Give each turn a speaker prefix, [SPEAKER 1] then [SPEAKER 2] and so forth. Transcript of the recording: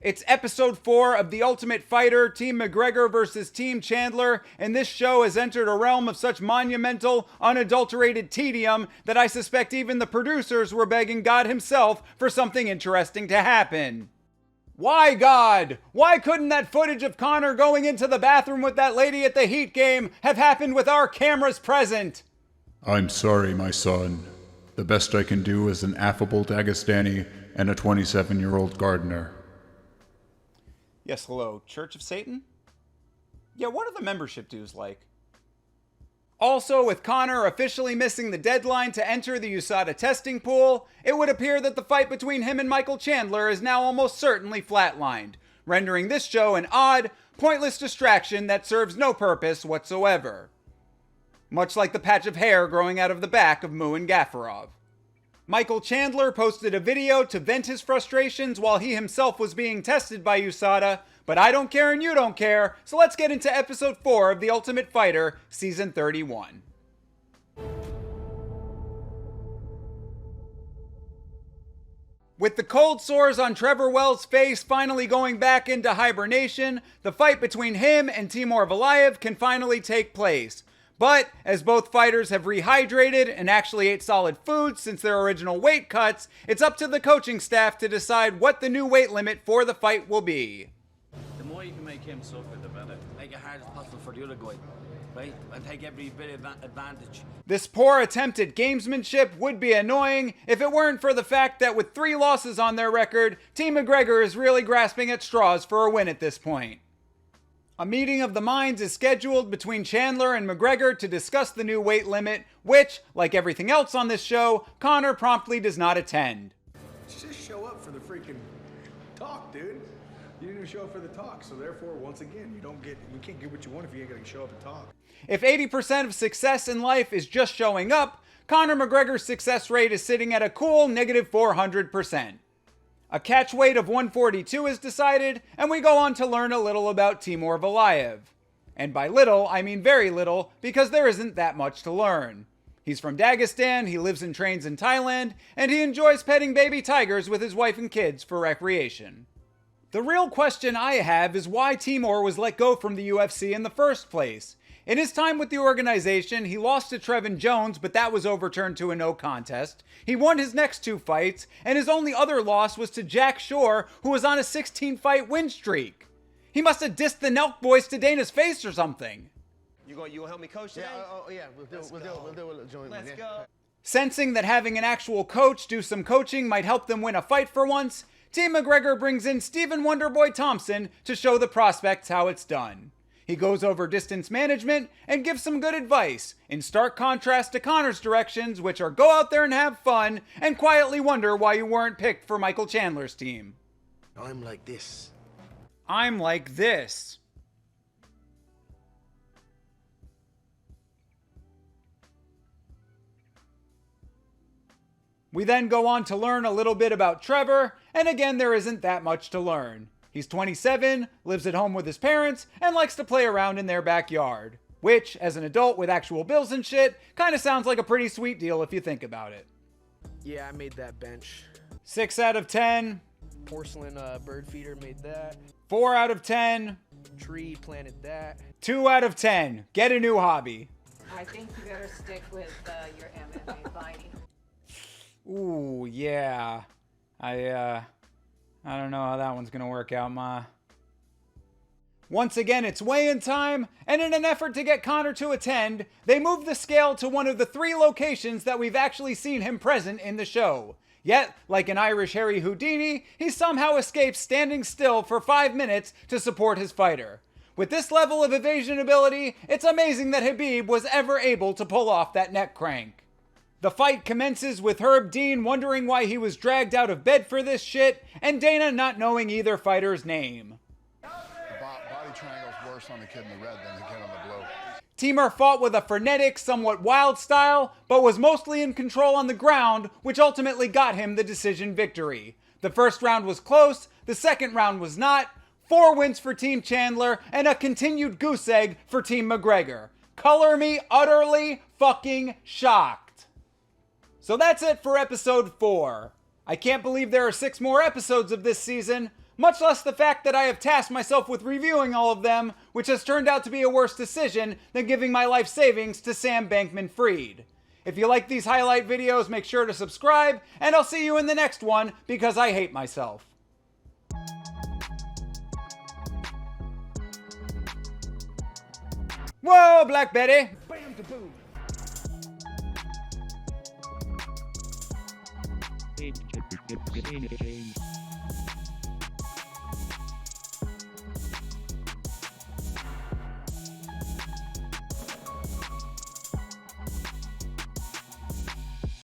[SPEAKER 1] It's episode 4 of The Ultimate Fighter, Team McGregor versus Team Chandler, and this show has entered a realm of such monumental, unadulterated tedium that I suspect even the producers were begging God himself for something interesting to happen. Why, God? Why couldn't that footage of Connor going into the bathroom with that lady at the Heat game have happened with our cameras present?
[SPEAKER 2] I'm sorry, my son. The best I can do is an affable Dagestani and a 27-year-old gardener.
[SPEAKER 1] Yes, hello, Church of Satan? Yeah, what are the membership dues like? Also, with Connor officially missing the deadline to enter the USADA testing pool, it would appear that the fight between him and Michael Chandler is now almost certainly flatlined, rendering this show an odd, pointless distraction that serves no purpose whatsoever. Much like the patch of hair growing out of the back of Muin Gaffarov. Michael Chandler posted a video to vent his frustrations while he himself was being tested by USADA, but I don't care and you don't care, so let's get into episode 4 of The Ultimate Fighter, season 31. With the cold sores on Trevor Wells' face finally going back into hibernation, the fight between him and Timur Valiev can finally take place. But, as both fighters have rehydrated and actually ate solid food since their original weight cuts, it's up to the coaching staff to decide what the new weight limit for the fight will be.
[SPEAKER 3] The more you can make him suffer, the better. Make it hard as possible for the other guy, right? And take every bit of advantage.
[SPEAKER 1] This poor attempt at gamesmanship would be annoying if it weren't for the fact that with 3 losses on their record, Team McGregor is really grasping at straws for a win at this point. A meeting of the minds is scheduled between Chandler and McGregor to discuss the new weight limit, which, like everything else on this show, Connor promptly does not attend.
[SPEAKER 4] Just show up for the freaking talk, dude. You didn't show up for the talk, so therefore, once again, you can't get what you want if you ain't gonna show up and talk.
[SPEAKER 1] If 80% of success in life is just showing up, Conor McGregor's success rate is sitting at a cool negative 400%. A catch weight of 142 is decided, and we go on to learn a little about Timur Valiev. And by little, I mean very little, because there isn't that much to learn. He's from Dagestan, he lives and trains in Thailand, and he enjoys petting baby tigers with his wife and kids for recreation. The real question I have is why Timur was let go from the UFC in the first place. In his time with the organization, he lost to Trevin Jones, but that was overturned to a no contest. He won his next 2 fights, and his only other loss was to Jack Shore, who was on a 16-fight win streak. He must have dissed the Nelk boys to Dana's face or something.
[SPEAKER 5] You gonna help me coach today?
[SPEAKER 6] Yeah, we'll do a joint.
[SPEAKER 5] Let's go.
[SPEAKER 1] Sensing that having an actual coach do some coaching might help them win a fight for once, Team McGregor brings in Stephen Wonderboy Thompson to show the prospects how it's done. He goes over distance management and gives some good advice, in stark contrast to Connor's directions, which are go out there and have fun, and quietly wonder why you weren't picked for Michael Chandler's team.
[SPEAKER 6] I'm like this.
[SPEAKER 1] I'm like this. We then go on to learn a little bit about Trevor, and again there isn't that much to learn. He's 27, lives at home with his parents, and likes to play around in their backyard. Which, as an adult with actual bills and shit, kinda sounds like a pretty sweet deal if you think about it.
[SPEAKER 7] Yeah, I made that bench.
[SPEAKER 1] 6 out of 10.
[SPEAKER 7] Porcelain bird feeder made that.
[SPEAKER 1] 4 out of 10.
[SPEAKER 7] Tree planted that.
[SPEAKER 1] 2 out of 10. Get a new hobby.
[SPEAKER 8] I think you better stick with your MMA fighting.
[SPEAKER 1] Ooh, yeah. I don't know how that one's gonna work out, Ma. Once again, it's weigh-in time, and in an effort to get Connor to attend, they move the scale to one of the 3 locations that we've actually seen him present in the show. Yet, like an Irish Harry Houdini, he somehow escapes standing still for 5 minutes to support his fighter. With this level of evasion ability, it's amazing that Khabib was ever able to pull off that neck crank. The fight commences with Herb Dean wondering why he was dragged out of bed for this shit, and Dana not knowing either fighter's name.
[SPEAKER 9] The body triangle's worse on the kid in the red than the kid on the blue.
[SPEAKER 1] Timur fought with a frenetic, somewhat wild style, but was mostly in control on the ground, which ultimately got him the decision victory. The first round was close, the second round was not. 4 wins for Team Chandler, and a continued goose egg for Team McGregor. Color me utterly fucking shocked. So that's it for episode 4. I can't believe there are 6 more episodes of this season, much less the fact that I have tasked myself with reviewing all of them, which has turned out to be a worse decision than giving my life savings to Sam Bankman-Fried. If you like these highlight videos, make sure to subscribe, and I'll see you in the next one because I hate myself. Whoa, Black Betty!
[SPEAKER 4] Bam to boom.
[SPEAKER 10] It